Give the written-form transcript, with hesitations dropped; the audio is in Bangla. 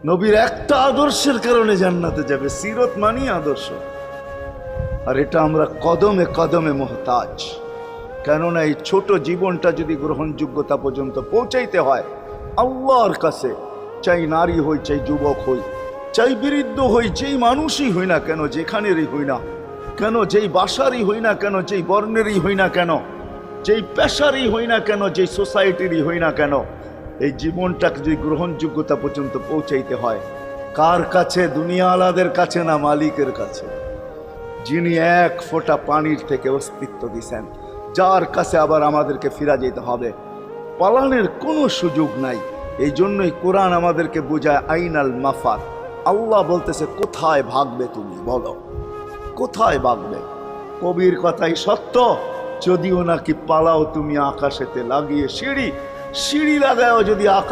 নবীর একটা আদর্শের কারণে জান্নাতে যাবে। সিরত মানি আদর্শ। আর এটা আমরা কদমে কদমে মুহতাজ। কেননা এই ছোট জীবনটা যদি গ্রহণযোগ্যতা পর্যন্ত পৌঁছাইতে হয় আল্লাহর কাছে, চাই নারী হই, চাই যুবক হই, চাই বৃদ্ধ হই, যেই মানুষই হই না কেন, যেখানেরই হই না কেন, যেই বাসারই হই না কেন, যেই বর্ণেরই হই না কেন, যেই পেশারই হই না কেন, যেই সোসাইটিরই হই না কেন, এই জীবনটাকে যদি গ্রহণযোগ্যতা পর্যন্ত পৌঁছাইতে হয় কার কাছে? দুনিয়া আলাদের কাছে না, মালিকের কাছে, যিনি এক ফোঁটা পানির থেকে অস্তিত্ব দিয়েছেন, যার কাছে আবার আমাদেরকে ফিরা যেতে হবে। পালানের কোনো সুযোগ নাই। এই জন্যই কোরআন আমাদেরকে বোঝায় আইনাল মাফার। আল্লাহ বলতেছে কোথায় ভাগবে তুমি, বলো কোথায় ভাগবে? কবির কথাই সত্য, যদিও নাকি পালাও তুমি আকাশেতে লাগিয়ে সিঁড়ি, সিঁড়ি লাগাও যদি আকাশ